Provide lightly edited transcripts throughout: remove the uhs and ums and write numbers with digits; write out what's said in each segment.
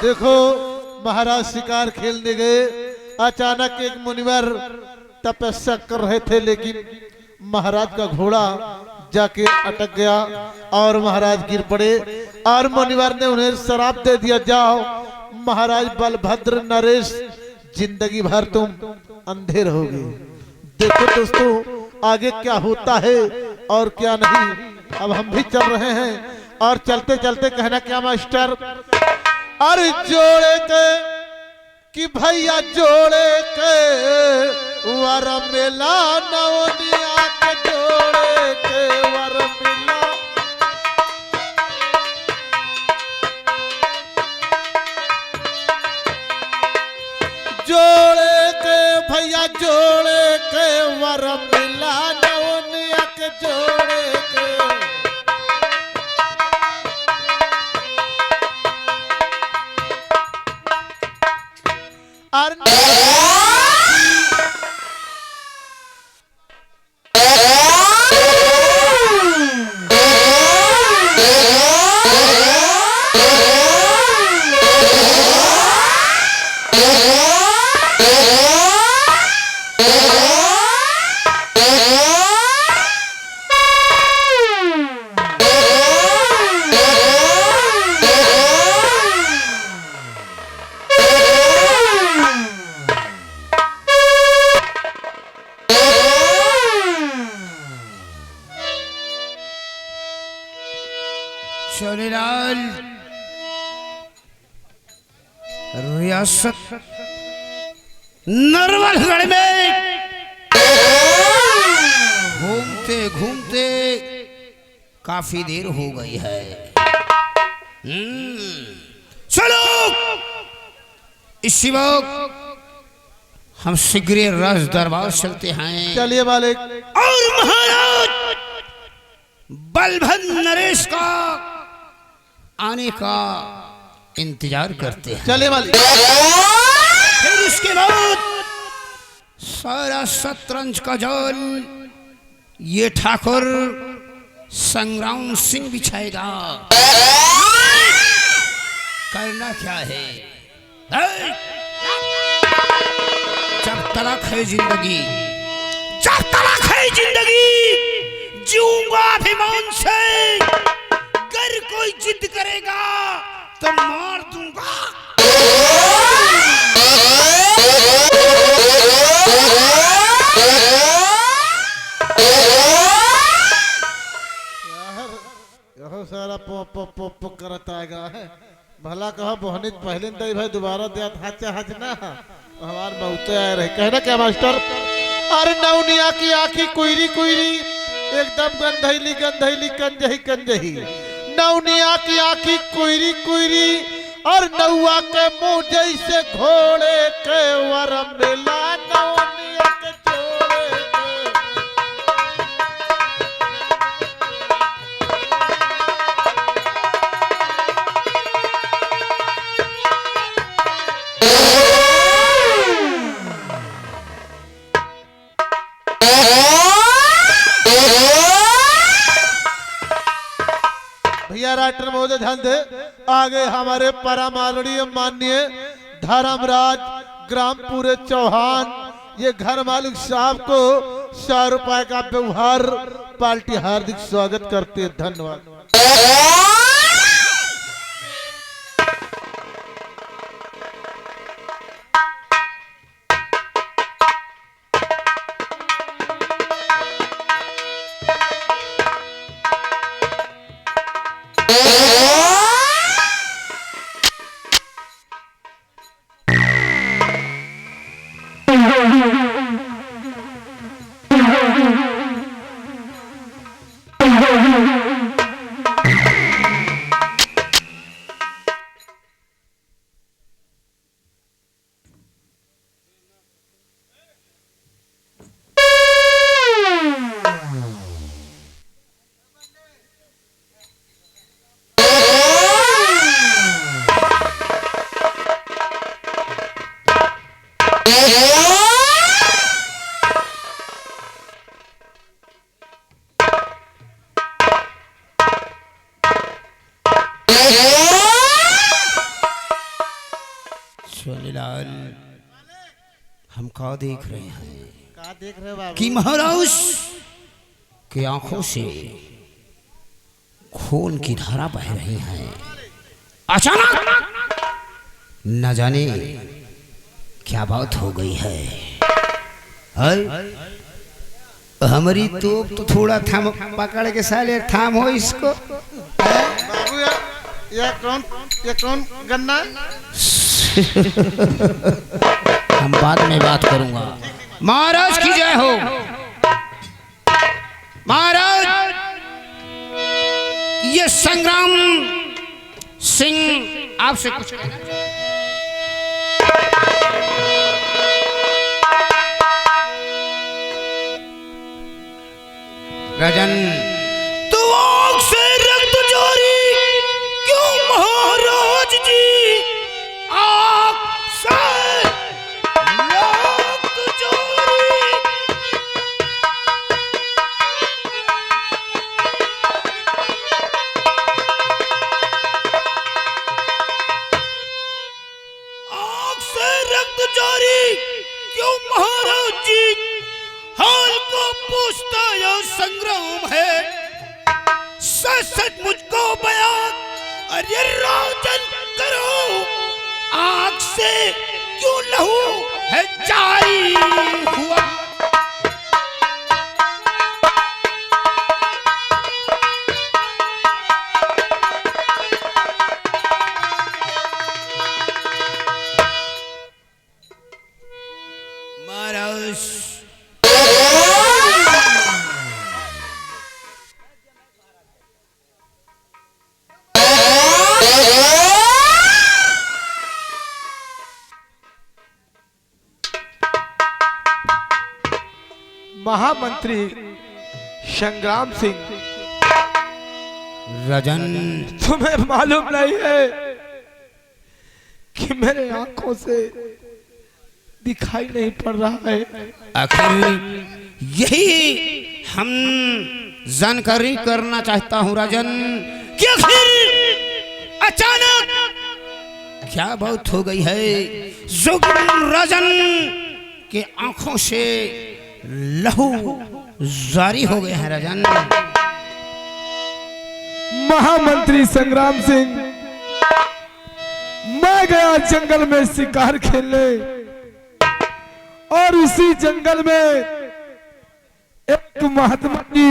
देखो महाराज शिकार खेलने गए, अचानक एक मुनिवर तपस्या कर रहे थे, लेकिन महाराज का घोड़ा जाके अटक गया और महाराज गिर पड़े और मुनिवर ने उन्हें श्राप दे दिया, जाओ महाराज बलभद्र नरेश जिंदगी भर तुम अंधे रहोगे। देखो दोस्तों आगे क्या होता है और क्या नहीं। अब हम भी चल रहे हैं और चलते चलते कहना क्या मास्टर, अरे जोड़े के कि भैया जोड़े के वर मिला नवनिया के जोड़े के वर मिला। जोड़े के भैया जोड़े के वर मिला नवनिया के जोड़े के। शोलेलाल रियासत नरवलगढ़ में घूमते घूमते काफी देर हो गई है। चलो इसी वक्त हम शीघ्र राज दरबार चलते हैं। चलिए मालिक। और महाराज बलभद्र नरेश का आने का इंतजार करते हैं। चलिए मालिक। फिर उसके बाद सारा शतरंज का जाल ये ठाकुर संग्राम सिंह बिछाएगा। करना क्या है? जब तलक है जिंदगी, जब तलक है जिंदगी जीऊंगा अभिमान से। अगर कोई जिद करेगा तो मार दूंगा। यह सारा पो पो पो पो करता है। भला कहा बोहनित पहले दई भाई दोबारा दिया हाथ ना हमार बहुते आए रहे। कहना क्या मास्टर, अरे नौनिया की आंखी कुइरी कुइरी एकदम गंधैली गंधैली कंजही कंजही। नौनिया की आंखी कुइरी कुइरी और नौआ के मुंह जैसे घोड़े के वर मिला नौनिया के जोड़े राष्ट्र महोदय ध्यान दे। आगे हमारे परम आदरणीय माननीय धर्मराज ग्रामपुर चौहान ये घर मालिक साहब को 100 रुपए का व्यवहार पार्टी हार्दिक स्वागत करते हैं। धन्यवाद। सोनीलाल, हम क्या देख रहे हैं का देख रहे हो बाबू? कि महाराज की आंखों से खून की धारा बह रही है। अचानक न जाने क्या बात हो गई है। हमारी तोप तो थोड़ा थाम, पकड़ के साले थाम हो इसको। बाबू ये कौन गन्ना है? हम बाद में बात करूंगा। महाराज की जय हो। महाराज, ये संग्राम सिंह आपसे कुछ कहना चाहते हैं। राजन, तो आँख से रक्त जारी क्यों महाराज जी? आँख से रक्त जारी। आँख से रक्त जारी क्यों महाराज जी? हाल को पूछता यह संग्राम है, सच मुझको बयान अरे राजन करो। आग से क्यों लहू है जारी हुआ? महाराज, महामंत्री संग्राम सिंह, राजन, तुम्हें मालूम नहीं है कि मेरे आंखों से दिखाई नहीं पड़ रहा है। आखिर यही हम जानकारी करना चाहता हूँ राजन कि आखिर अचानक क्या बात हो गई है जो राजन के आंखों से लहू जारी हो गया है। राजन, महामंत्री संग्राम सिंह, मैं गया जंगल में शिकार खेलने और उसी जंगल में एक महात्मा जी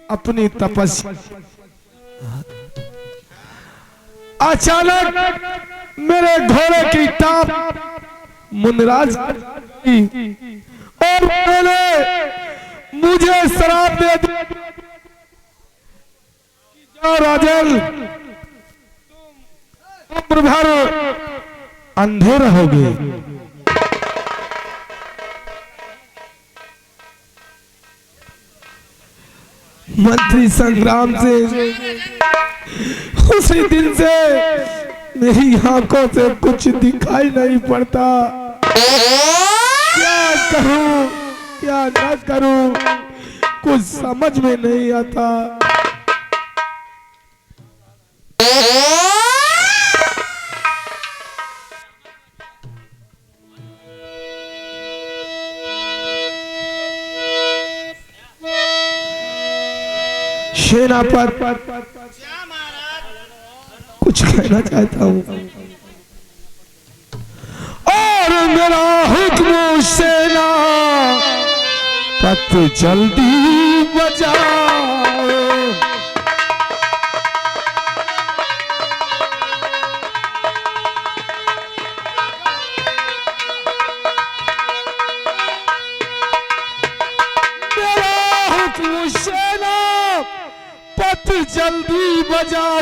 अपनी तपस्या, अचानक मेरे घोड़े की टाप मुनराज और मैंने मुझे शराब दे दी, जाओ राजन, उम्र भर अंधे रहोगे। मंत्री संग्राम से उसी दिन से मेरी आंखों से कुछ दिखाई नहीं पड़ता। क्या करूं क्या न करूं कुछ समझ में नहीं आता। सेनापति, कुछ कहना चाहता हूँ और मेरा हुक्म सेना पत जल्दी बजाओ। मेरा हुक्म सेना पत जल्दी बजाओ।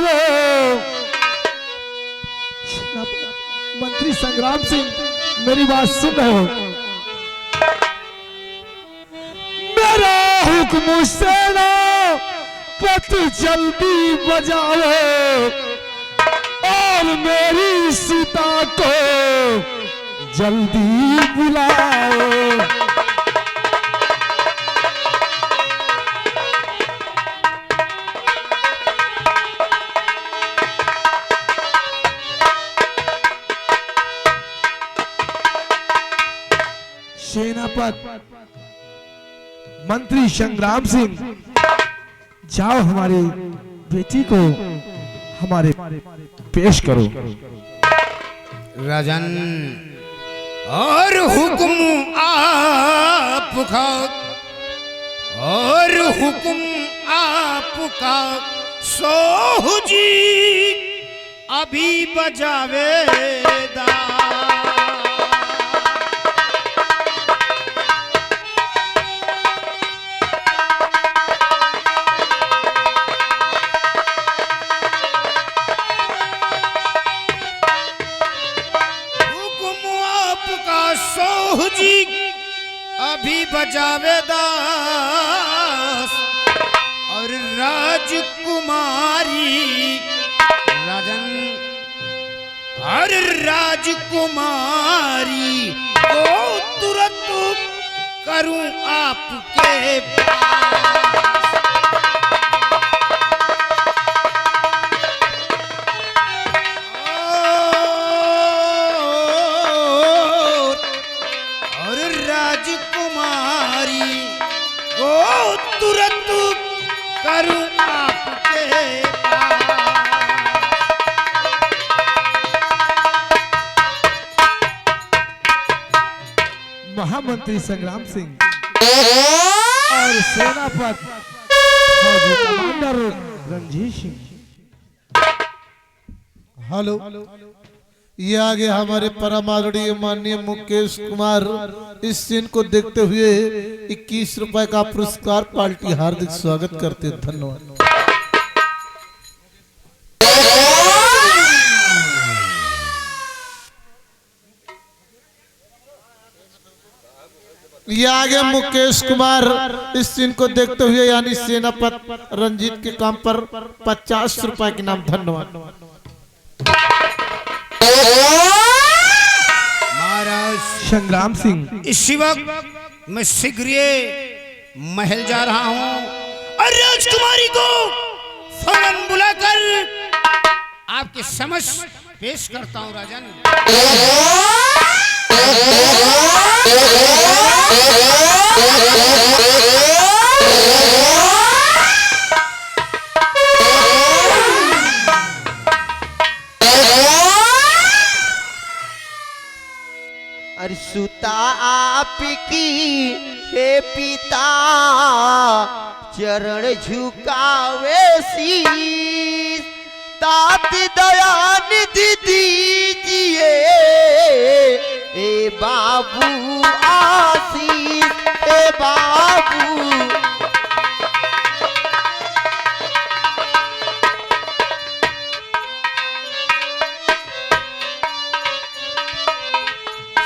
मंत्री संग्राम सिंह, मेरी बात सुन रहे हो? मेरा हुक्म सेना पत जल्दी बजाओ और मेरी सीता को जल्दी बुलाओ। सेनापति मंत्री संग्राम सिंह, जाओ हमारी बेटी को हमारे पेश करो। राजन, और हुक्म आपका, और हुक्म आपका सोहू जी अभी बजावेदा। हुक्म आपका सोहू जी अभी बजावेदा, और राजकुमारी राजन, और राजकुमारी को तुरंत करूं आपके पास। और राजकुमारी को तुरंत करूं आपके पास। महामंत्री संग्राम सिंह और सेनापति फौजी कमांडर रणजीत सिंह। हेलो, ये आगे हमारे परम आदरणीय माननीय मुकेश कुमार इस सीन को देखते हुए 21 रुपए का पुरस्कार पार्टी हार्दिक स्वागत करते। धन्यवाद। ये आगे मुकेश कुमार इस सीन को देखते हुए यानी सेनापति रंजीत के काम पर 50 रुपए के नाम। धन्यवाद। महाराज संग्राम सिंह, इसी वक्त मैं शीघ्र महल जा रहा हूँ और राजकुमारी को फौरन बुलाकर आपके समक्ष पेश करता हूँ। राजन, अरे सुता आपकी हे पिता चरण झुकावे शीस, तात दयानिधि दीजिए ए बाबू आशीष, ए बाबू।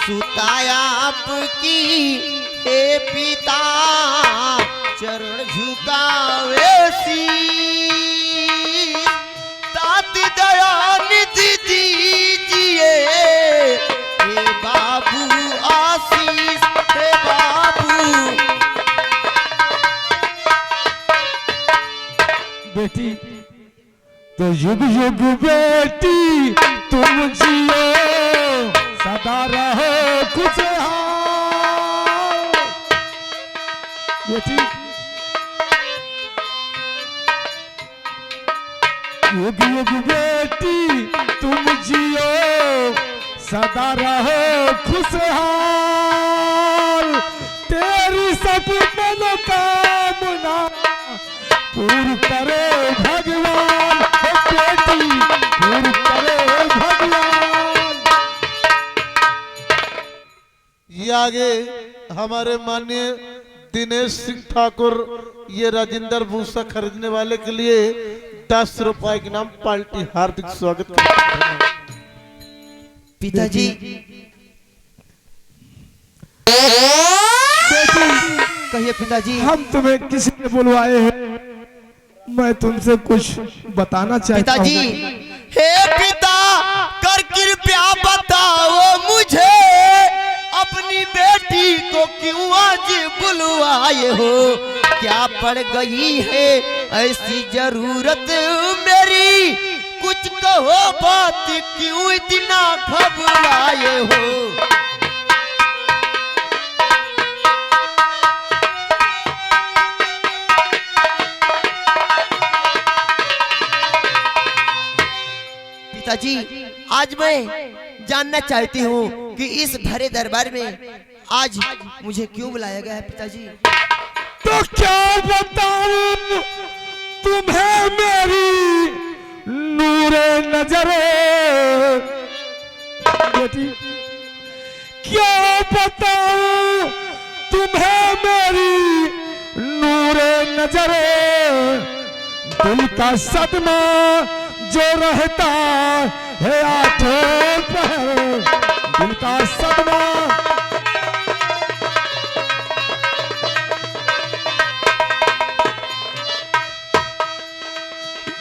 सुताया आपकी हे पिता चरण झुकावे शीस, तात दयानिधि दीजिए हे बाबू आशीष, हे बाबू। बेटी तो युग युग बेटी तुम जियो, सदा रहो खुशहाल। बेटी युग युग बेटी तुम जियो, सदा रहो खुशहाल। तेरी सब मनोकामना पूर्ण करे भगवान, बेटी पूर्ण करे भगवान। ये आगे हमारे माननीय दिनेश सिंह ठाकुर ये राजेंद्र भूसा खरीदने वाले के लिए 10 रुपए के नाम पार्टी हार्दिक स्वागत करते हैं। पिताजी कहिए पिताजी। हम तुम्हें किसी ने बुलवाए हैं, मैं तुमसे कुछ बताना चाहता हूँ। पिताजी, हे पिता कर कृपया बताओ मुझे, अपनी बेटी को क्यों आज बुलवाए हो? क्या पड़ गई है ऐसी जरूरत मेरी? कुछ कहो बात, क्यों इतना घबराए हो? पिताजी, आज मैं जानना चाहती हूँ कि इस भरे दरबार में आज मुझे क्यों बुलाया गया है पिताजी। तो क्या बताऊं तुम्हें मेरी नूरे नजरे बेटी, क्या बताऊं तुम्हें मेरी नूरे नजरे, दिल का सदमा जो रहता है आठों पहर, दिल का सदमा।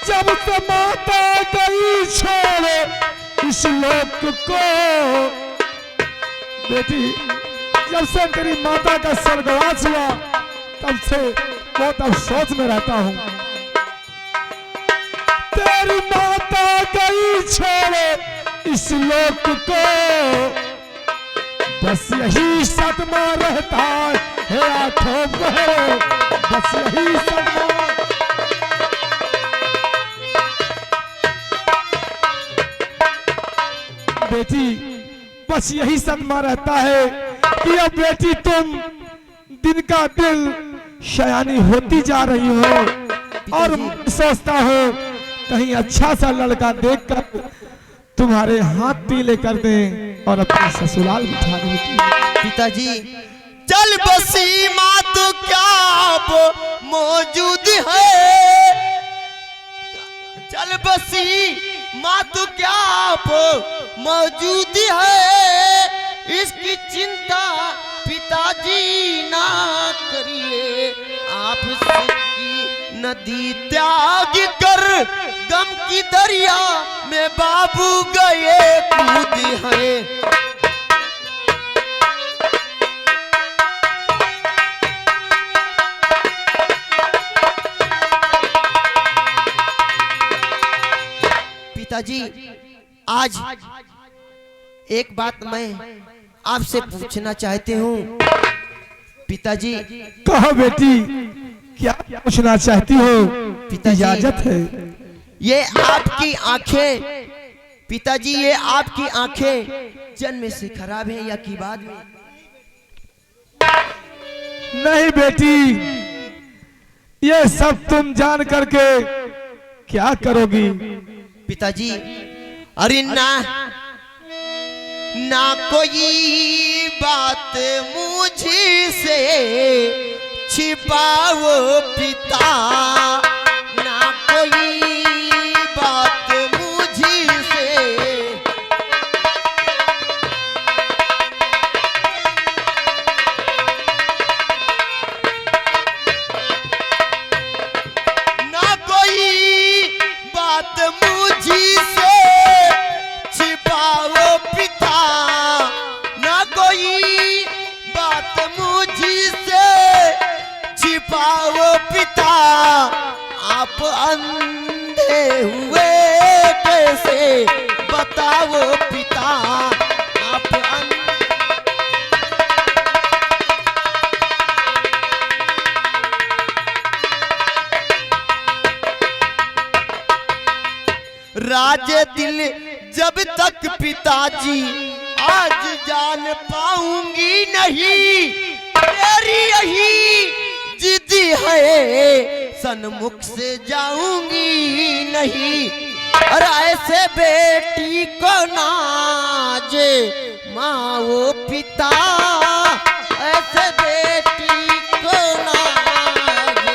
जब से माता गई छोड़ इस लोक को बेटी, जब से तेरी माता का स्वर्गवास हुआ तब से बहुत अफसोस में रहता हूँ। तेरी माता गई छोड़ इस लोक को, बस यही सदमा रहता है आंखों पर, बस यही सदमा। बेटी, बस यही सदमा रहता है कि अब बेटी तुम दिन का दिन शयानी होती जा रही हो और सोचता हो कहीं अच्छा सा लड़का देखकर तुम्हारे हाथ पीले कर दे और अपने ससुराल बिठा दे। पिताजी, चल बसी माँ तो क्या अब मौजूद है, चल बसी माँ तो क्या अब मौजूद है, इसकी चिंता पिताजी ना करिए, आप सुख की नदी त्याग कर गम की दरिया में बाबू गए कूद हैं। पिताजी, आज एक बात मैं आपसे पूछना चाहती हूँ। पिताजी, कहो बेटी, क्या पूछना चाहती हो? पिताजी, इजाजत है। ये आपकी आंखें, पिताजी ये आपकी आंखें जन्म से खराब हैं या की बाद में? नहीं बेटी, ये सब तुम जान करके क्या करोगी? पिताजी, अरे ना ना कोई बात मुझे से छिपाओ पिता, ना कोई बात मुझे से, ना कोई बात मुझे से छिपाओ पिता, ना कोई बात मुझे से छिपाओ पिता, आप अंधे हुए कैसे बताओ पिता, आप राज दिल जब तक पिताजी आज जान पाऊंगी नहीं, तेरी यही जिद है सन्मुख से जाऊंगी नहीं, और ऐसे बेटी को नाजे माँ वो पिता, ऐसे बेटी को नाजे।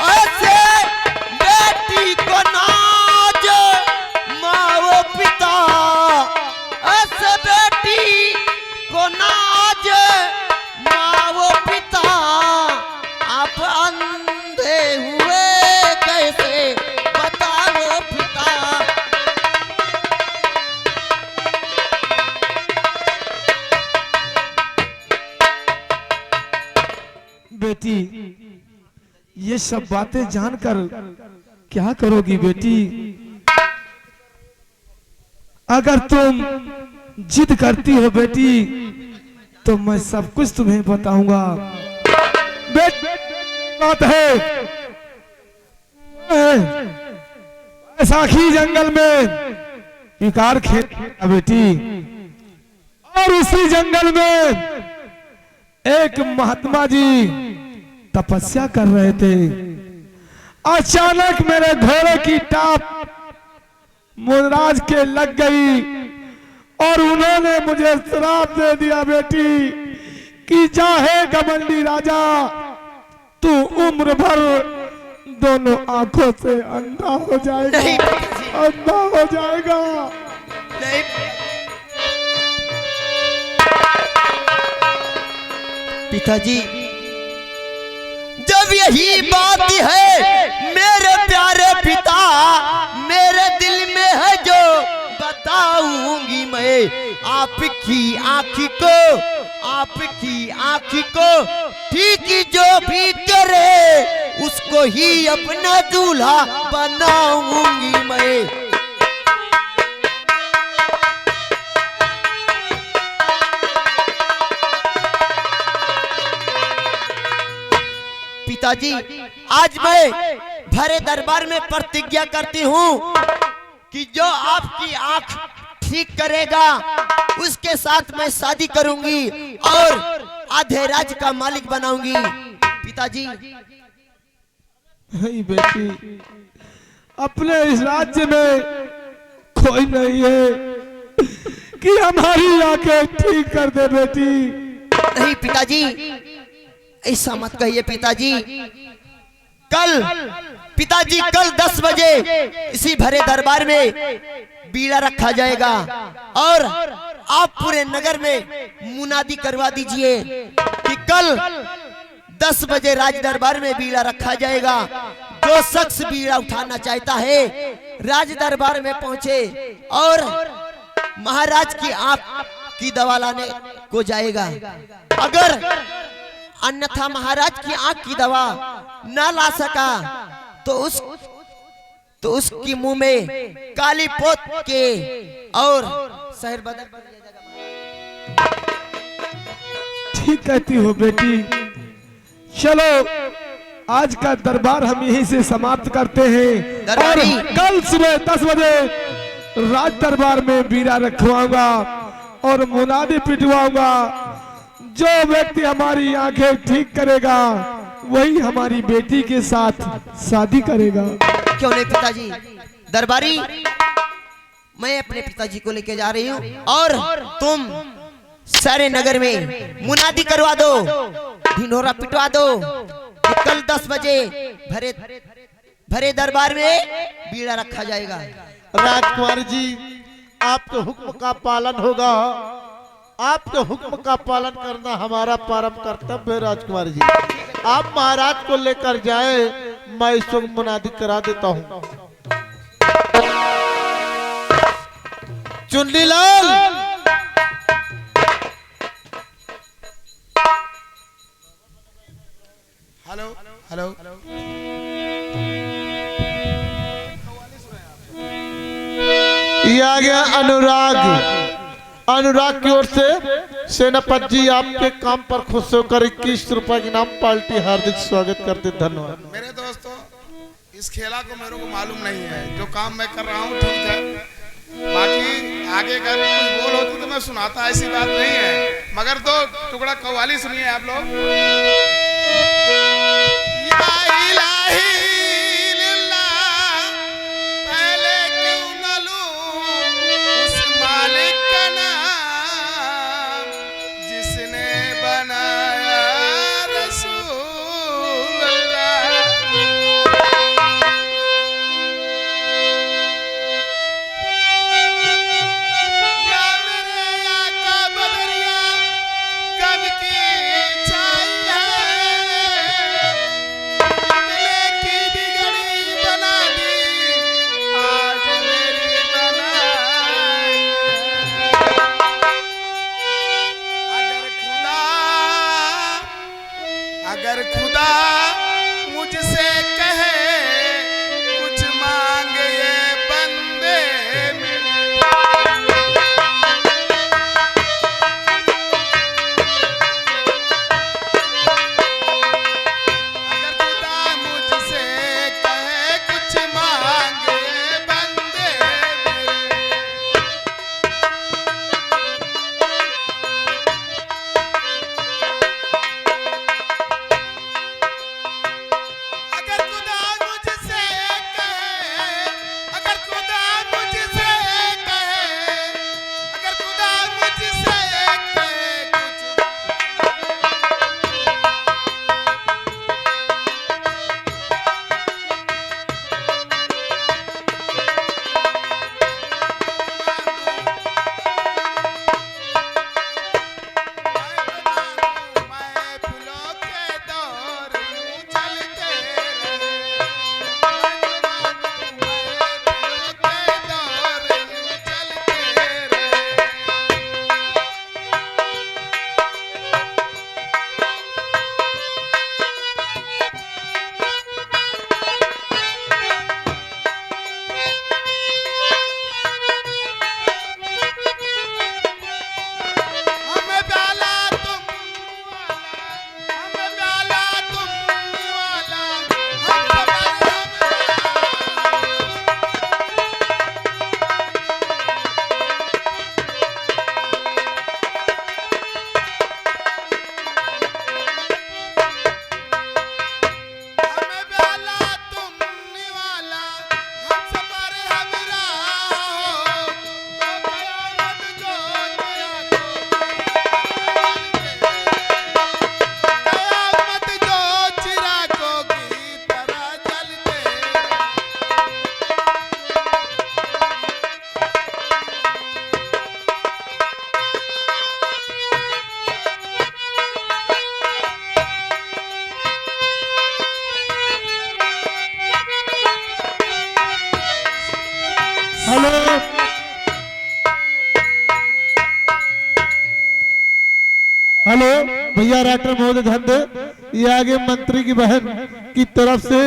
ऐसे बेटी को नाजे माँ वो पिता, ऐसे बेटी को नाजे माँ वो पिता, आप अंधे हुए कैसे बताओ पिता। बेटी, ये सब बातें जानकर क्या करोगी बेटी? अगर तुम जिद करती हो बेटी तो मैं सब कुछ तुम्हें बताऊंगा। बात है बैसाखी जंगल में शिकार खेल बेटी, और उसी जंगल में एक महात्मा जी तपस्या कर रहे थे। अचानक मेरे घोड़े की टाप मुनराज के लग गई और उन्होंने मुझे श्राप दे दिया बेटी कि चाहे घमंडी राजा, तू उम्र भर दोनों आंखों से अंधा हो जाएगा, अंधा हो जाएगा। नहीं पिताजी, जब यही बात है मेरे प्यारे पिता, मेरे दिल में है जो बताऊंगी मैं आपकी आँखी को, आपकी आँखी को ठीक जो भी करे उसको ही अपना दूल्हा बनाऊंगी मैं। पिताजी, आज मैं भरे दरबार में प्रतिज्ञा करती हूँ कि जो आपकी आंख ठीक करेगा उसके साथ मैं शादी करूंगी और आधे राज्य का मालिक बनाऊंगी। पिताजी, नहीं बेटी, अपने इस राज्य में कोई नहीं है कि हमारी आंखें ठीक कर दे बेटी। नहीं पिताजी, ऐसा मत कहिए पिताजी। कल पिताजी, कल 10 बजे इसी भरे दरबार में बीड़ा रखा जाएगा और आप पूरे नगर में मुनादी करवा दीजिए कि कल 10 बजे राज दरबार में बीड़ा रखा जाएगा। जो शख्स बीड़ा उठाना चाहता है राज दरबार में पहुंचे और महाराज की आंख की दवा लाने को जाएगा। अगर अन्यथा महाराज की आंख की दवा न ला सका तो उसकी मुंह में काली पोत के और शहर बदल दिया जाएगा। ठीक कहती हो बेटी। चलो आज का दरबार हम यहीं से समाप्त करते हैं और कल सुबह 10 बजे राज दरबार में बीड़ा रखवाऊंगा और मुनादी पिटवाऊंगा। जो व्यक्ति हमारी आंखें ठीक करेगा वही हमारी बेटी के साथ शादी करेगा। क्यों नहीं पिताजी, दरबारी मैं अपने पिताजी को लेके जा रही हूँ और तुम सारे नगर में मुनादी करवा दो, ढिंढोरा पिटवा दो कि कल 10 बजे भरे दरबार में बीड़ा रखा जाएगा। राजकुमार जी, आपके हुक्म का पालन होगा। आपके हुक्म का पालन करना हमारा परम कर्तव्य है। राजकुमार जी, आप महाराज को लेकर जाए, मैं इस वक्त मुनादी करा देता हूँ। चुन्नीलाल, हेलो हेलो, ये आ गया अनुराग। अनुराग की ओर से सेनापति जी आपके काम पर खुश होकर 21 रुपए की नाम पार्टी हार्दिक स्वागत करते। धन्यवाद। मेरे दोस्तों, इस खेला को मेरे को मालूम नहीं है। जो काम मैं कर रहा हूँ ठीक है, बाकी आगे का कुछ बोल होती तो मैं सुनाता, ऐसी बात नहीं है। मगर दो टुकड़ा कव्वाली सुनिए आप लोग। या इलाही अगर खुदा मुझसे कहे कुछ मांगे ये बंदे मेरे, अगर खुदा भैया राष्ट्र महोदय धन दे। ये आगे मंत्री की बहन की तरफ से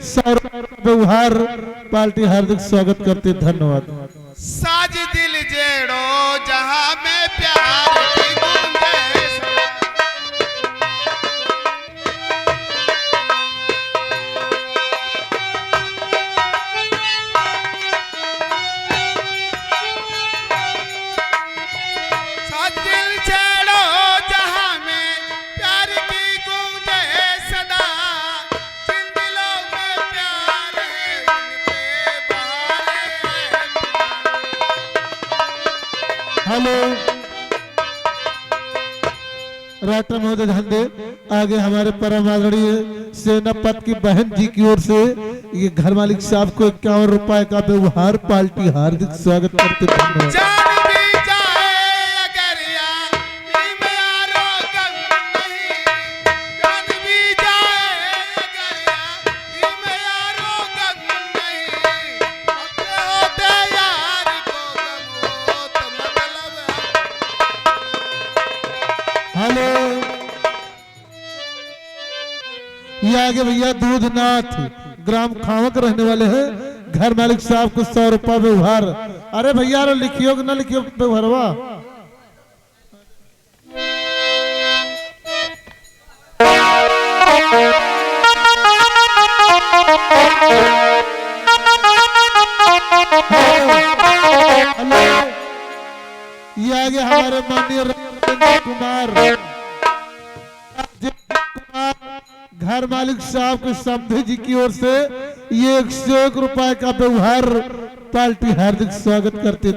100 रुपये का व्यवहार पार्टी हार्दिक स्वागत करते, धन्यवाद। साज दिल जेड़ो जहां में प्यार की गुंजाइश। साज दिल जेड़ो जहां में प्यार की गूंजे सदा, जिन दिलों में प्यार है उनके बहार है। हेलो राष्ट्र महोदय धंधे आगे हमारे परम आदरणीय सेनापत की बहन जी की ओर से ये घर मालिक साहब को 51 रुपए का व्यवहार पार्टी हार्दिक स्वागत करते, धन्यवाद। जान भी जाए अगर यारो गम नहीं, जान भी जाए अगर यारो गम नहीं, अपने होते यार को गम हो तो मतलब हेलो ये आगे भैया दूधनाथ ग्राम खावक रहने वाले हैं, घर मालिक साहब को 100 रुपया व्यवहार। अरे भैया रो लिखियो कि ना लिखियो व्यवहारवा? हेलो ये आगे हमारे माननीय राजेंद्र कुमार घर मालिक साहब के समधी जी की ओर से ये 101 रुपए का व्यवहार पार्टी हार्दिक स्वागत करते।